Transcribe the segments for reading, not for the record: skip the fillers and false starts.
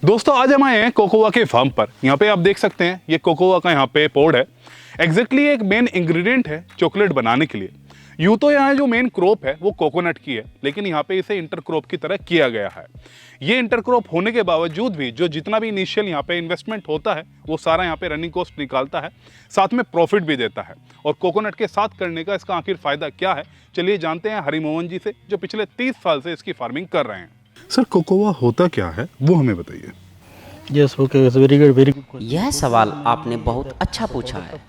दोस्तों आज हम आए हैं कोकोआ के फार्म पर। यहाँ पे आप देख सकते हैं ये कोकोआ का यहाँ पे पॉड है। एग्जैक्टली एक मेन इंग्रेडिएंट है चॉकलेट बनाने के लिए। यूँ तो यहाँ जो मेन क्रॉप है वो कोकोनट की है, लेकिन यहाँ पे इसे इंटरक्रॉप की तरह किया गया है। ये इंटरक्रॉप होने के बावजूद भी जो जितना भी इनिशियल यहाँ पे इन्वेस्टमेंट होता है वो सारा यहाँ पे रनिंग कॉस्ट निकालता है, साथ में प्रॉफिट भी देता है। और कोकोनट के साथ करने का इसका आखिर फायदा क्या है, चलिए जानते हैं हरिमोहन जी से, जो पिछले 30 साल से इसकी फार्मिंग कर रहे हैं। सर कोकोआ होता क्या है वो हमें बताइए। Yes okay, very good question. यह सवाल आपने बहुत अच्छा पूछा है।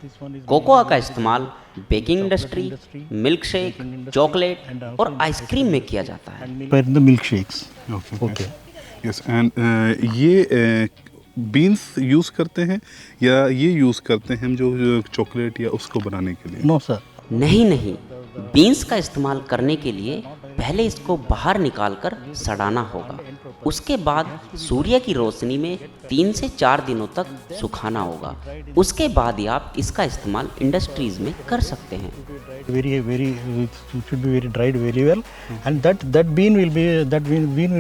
कोकोआ का इस्तेमाल baking industry, milk shake, chocolate और आइसक्रीम में किया जाता है। पर the milk shakes. Okay yes. And ये बीन्स यूज़ करते हैं या ये यूज़ करते हैं हम जो चॉकलेट या उसको बनाने के लिए? नो सर, नहीं, बीन्स का इस्तेमाल करने के लिए पहले इसको बाहर निकालकर सड़ाना होगा। उसके बाद सूर्य की रोशनी में 3 से 4 दिनों तक सुखाना होगा। उसके बाद ही आप इसका इस्तेमाल इंडस्ट्रीज में कर सकते हैं। very it should be very dried very well, and that bean will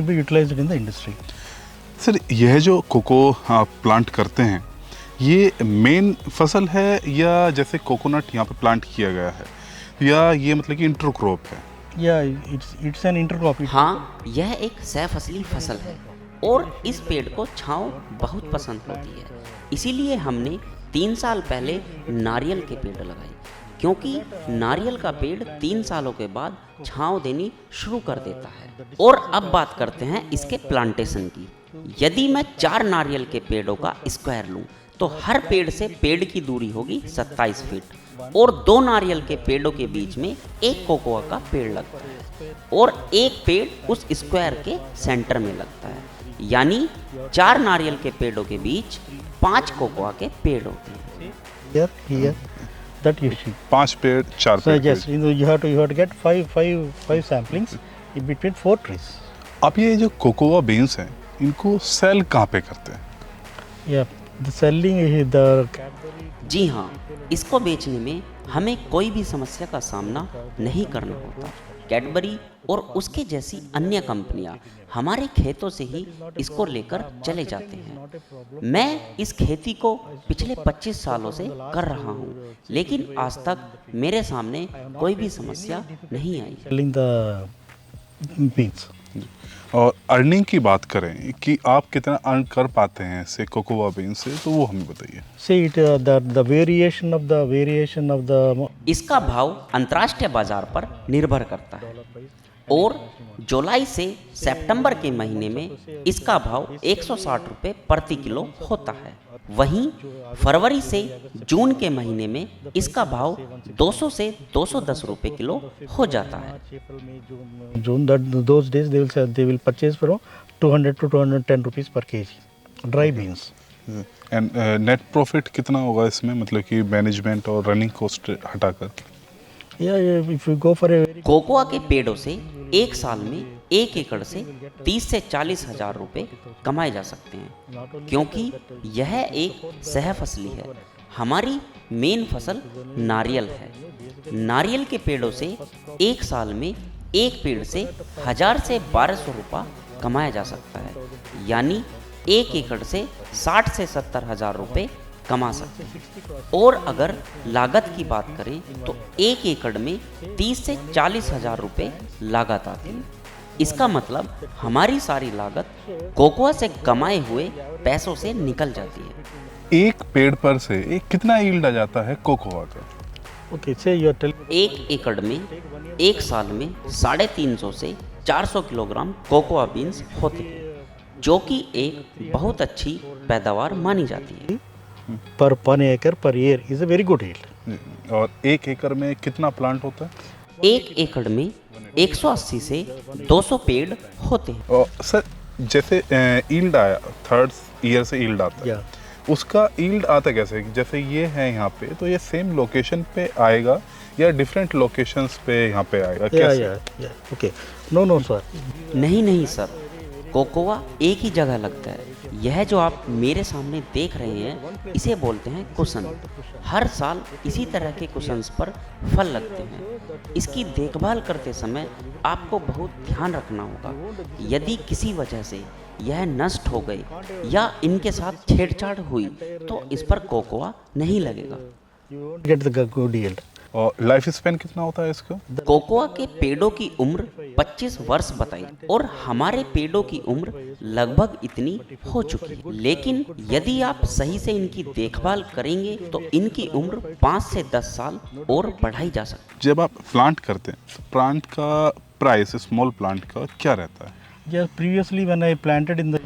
be utilized in the industry. Sir यह जो कोको आप प्लांट करते हैं ये मेन फसल है या जैसे कोकोनट यहाँ पे प्लांट किया गया है, या ये मतलब कि इंटरक्रॉप है? Yeah, it's an intercrop. हाँ, यह एक सहफसली फसल है और इस पेड़ को छांव बहुत पसंद होती है। इसीलिए हमने 3 साल पहले नारियल के पेड़ लगाए, क्योंकि नारियल का पेड़ 3 सालों के बाद छांव देनी शुरू कर देता है। और अब बात करते हैं इसके प्लांटेशन की। यदि मैं 4 नारियल के पेड़ों का स्क्वायर लूँ तो हर पेड़ से पेड़ की दूरी होगी 27 फीट, और 2 नारियल के पेड़ों के बीच में एक कोकोआ का पेड़ लगता है और एक पेड़ उस स्क्वायर के सेंटर में लगता है। यानी 4 नारियल के पेड़ों के बीच 5 कोकोआ के पेड़ होते हैं। Here, that you see. 5 पेड़ 4 So पेड़। yes, you have to get five samplings in between 4 trees. आप ये जो कोकोआ बीन्स हैं इनको सेल कहाँ पे करते हैं? Yeah, the selling is the जी हाँ, इसको बेचने में हमें कोई भी समस्या का सामना नहीं करना होता। कैडबरी और उसके जैसी अन्य कंपनियां हमारे खेतों से ही इसको लेकर चले जाते हैं। मैं इस खेती को पिछले 25 सालों से कर रहा हूँ, लेकिन आज तक मेरे सामने कोई भी समस्या नहीं आई। selling the beans. और अर्निंग की बात करें कि आप कितना अर्न कर पाते हैं इससे कोकोआ बीन से, तो वो हमें बताइए। See it the variation of the इसका भाव अंतर्राष्ट्रीय बाजार पर निर्भर करता है और जुलाई से सितंबर के महीने में इसका भाव 160 रुपये प्रति किलो होता है। वहीं फरवरी से जून के महीने में इसका भाव 200 से 210 रुपये किलो हो जाता है। June, that those days they will purchase from 200 to 210 rupees per kg dry beans. And net profit कितना होगा इसमें, मतलब कि मैनेजमेंट और रनिंग कॉस्ट हटाकर? Yeah, if you go for a very cocoa के पेड़ों से एक साल में 1 एकड़ से 30 से 40 हजार रुपये कमाए जा सकते हैं, क्योंकि यह एक सहफसली है। हमारी मेन फसल नारियल है। नारियल के पेड़ों से एक साल में एक पेड़ से 1000 से 1200 रुपये कमाया जा सकता है। यानी 1 एकड़ से 60 से 70 हजार रुपये कमा सकते हैं। और अगर लागत की बात करें तो 1 एकड़ में 30 से 40 हजार रुपये लागत आती है। इसका मतलब हमारी सारी लागत कोकोआ से कमाए हुए पैसों से निकल जाती है। एक पेड़ पर से एक कितना यील्ड आ जाता है कोकोआ का? okay, say you are telling 1 एकड़ में एक साल में 350 से 400 किलोग्राम कोकोआ बीन्स होते हैं, जो कि एक बहुत अच्छी पैदावार मानी जाती है। per 1 acre per year is a very good yield. और 1 एकड़ में कितना प्लांट होता है? 1 एकड़ में 180 से 200 पेड़ होते हैं। और सर जैसे यील्ड आया, 3rd ईयर से यील्ड आता है, Yeah. उसका यील्ड आता कैसे? जैसे ये है यहाँ पे, तो ये सेम लोकेशन पे आएगा या डिफरेंट लोकेशंस पे यहाँ पे आएगा? कैसे? Okay. No sir. नहीं सर, कोकोआ एक ही जगह लगता है। यह जो आप मेरे सामने देख रहे हैं इसे बोलते हैं कुशन। हर साल इसी तरह के कुशन्स पर फल लगते हैं। इसकी देखभाल करते समय आपको बहुत ध्यान रखना होगा। यदि किसी वजह से यह नष्ट हो गए या इनके साथ छेड़छाड़ हुई तो इस पर कोकोआ नहीं लगेगा। You won't get the good yield. और लाइफ स्पेन कितना होता है इसका? कोकोआ के पेड़ों की उम्र 25 वर्ष बताई और हमारे पेड़ों की उम्र लगभग इतनी हो चुकी है, लेकिन यदि आप सही से इनकी देखभाल करेंगे तो इनकी उम्र 5 से 10 साल और बढ़ाई जा सकती है। जब आप प्लांट करते हैं तो प्लांट का प्राइस स्मॉल प्लांट का क्या रहता है? Yeah, previously when I planted in the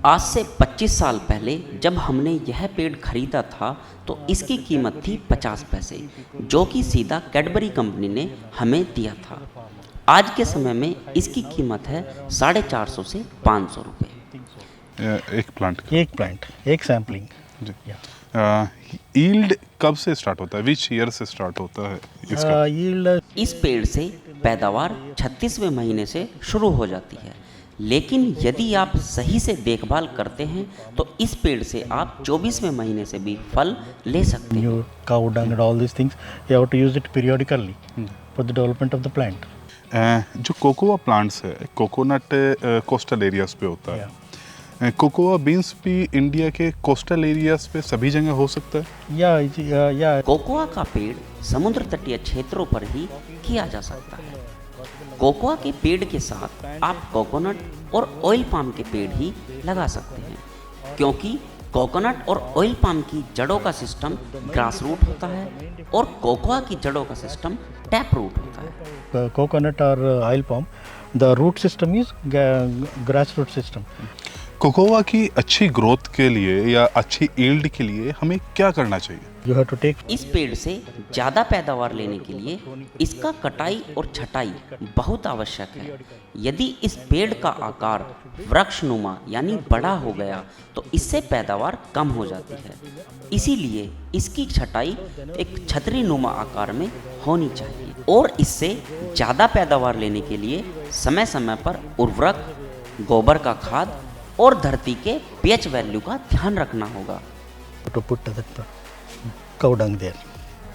आज से 25 साल पहले जब हमने यह पेड़ खरीदा था तो इसकी कीमत थी 50 पैसे, जो कि सीधा कैडबरी कंपनी ने हमें दिया था। आज के समय में इसकी कीमत है 450 से 500 रुपये। एक प्लांट का? एक प्लांट, एक सैम्पलिंग। यील्ड कब से स्टार्ट होता है? विच ईयर से स्टार्ट होता है इसका? यील्ड इस पेड़ से पैदावार 36वें महीने से शुरू हो जाती है, लेकिन यदि आप सही से देखभाल करते हैं तो इस पेड़ से आप 24वें महीने से भी फल ले सकते हैं। new cow dung and all these things, you have to use it periodically for the development of the plant. जो कोकोआ प्लांट्स है, कोकोनट कोस्टल एरियाज पे होता है। कोकोआ बीन्स भी इंडिया के कोस्टल एरियाज पे सभी जगह हो सकता है? Yeah. कोकोआ का पेड़ समुद्र तटीय क्षेत्रों पर ही किया जा सकता है। कोकोआ के पेड़ के साथ आप कोकोनट और ऑयल पाम के पेड़ ही लगा सकते हैं, क्योंकि कोकोनट और ऑयल पाम की जड़ों का सिस्टम ग्रास रूट होता है और कोकोआ की जड़ों का सिस्टम टैप रूट होता है। Coconut or oil palm, the root system is grassroot system. Cocoa की अच्छी ग्रोथ के लिए या अच्छी यील्ड के लिए हमें क्या करना चाहिए? You have to take इस पेड़ से ज़्यादा पैदावार लेने के लिए इसका कटाई और छटाई बहुत आवश्यक है। यदि इस पेड़ का आकार वृक्षनुमा यानी बड़ा हो गया तो इससे पैदावार कम हो जाती है। इसीलिए इसकी छटाई एक छतरी नुमा आकार में होनी चाहिए और इससे ज़्यादा पैदावार लेने के लिए समय समय पर उर्वरक, गोबर का खाद और धरती के पीएच वैल्यू का ध्यान रखना होगा। to put that cow dung there.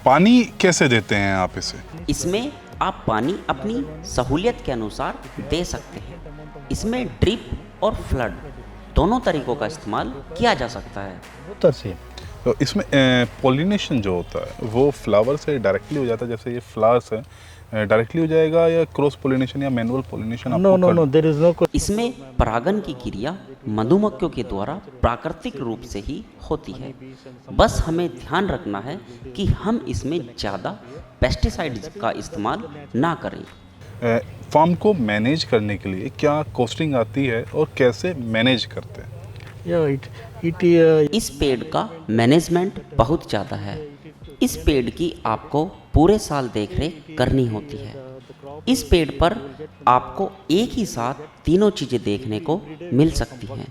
पानी कैसे देते हैं आप इसे? इसमें आप पानी अपनी सहूलियत के अनुसार दे सकते हैं। इसमें ड्रिप और फ्लड दोनों तरीकों का इस्तेमाल किया जा सकता है। Both are same. तो इसमें पॉलिनेशन जो होता है वो फ्लावर से डायरेक्टली हो जाता है, जैसे ये फ्लावर्स है डायरेक्टली हो जाएगा या क्रॉस पॉलिनेशन या manual pollination? No, there is no. इसमें परागन की क्रिया मधुमक्खियों के द्वारा प्राकृतिक रूप से ही होती है। बस हमें ध्यान रखना है कि हम इसमें ज़्यादा पेस्टिसाइड्स का इस्तेमाल ना करें। फार्म को मैनेज करने के लिए क्या कॉस्टिंग आती है और कैसे मैनेज करते हैं? Yeah, इस पेड़ का मैनेजमेंट बहुत ज़्यादा है। इस पेड़ की आपको पूरे साल देखरेख करनी होती है। इस पेड़ पर आपको एक ही साथ तीनों चीज़ें देखने को मिल सकती हैं।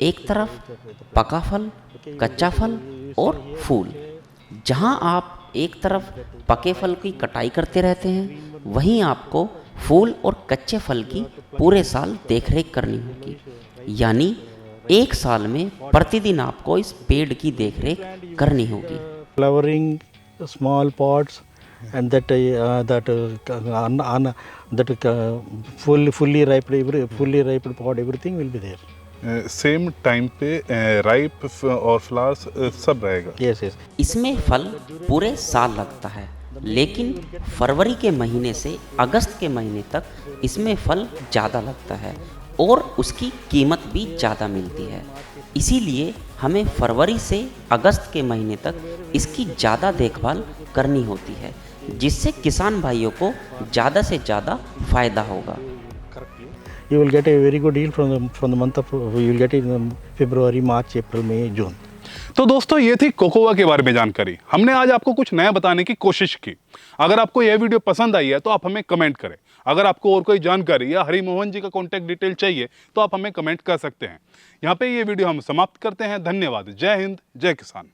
एक तरफ पका फल, कच्चा फल और फूल। जहां आप एक तरफ पके फल की कटाई करते रहते हैं, वहीं आपको फूल और कच्चे फल की पूरे साल देखरेख करनी होगी। यानी एक साल में प्रतिदिन आपको इस पेड़ की देखरेख करनी होगी। flowering small pots and that fully ripe pod, everything will be there. Same time पे राइप और फ्लावर्स सब रहेगा? Yes. इसमें फल पूरे साल लगता है, लेकिन फरवरी के महीने से अगस्त के महीने तक इसमें फल ज़्यादा लगता है और उसकी कीमत भी ज़्यादा मिलती है। इसीलिए हमें फरवरी से अगस्त के महीने तक इसकी ज़्यादा देखभाल करनी होती है, जिससे किसान भाइयों को ज़्यादा से ज़्यादा फ़ायदा होगा। You will get a very good yield from the month of, you will get it in February, March, April, May, June. तो दोस्तों ये थी कोकोआ के बारे में जानकारी। हमने आज आपको कुछ नया बताने की कोशिश की। अगर आपको यह वीडियो पसंद आई है तो आप हमें कमेंट करें। अगर आपको और कोई जानकारी या हरिमोहन जी का कॉन्टैक्ट डिटेल चाहिए तो आप हमें कमेंट कर सकते हैं। यहाँ पे ये वीडियो हम समाप्त करते हैं। धन्यवाद। जय हिंद, जय किसान।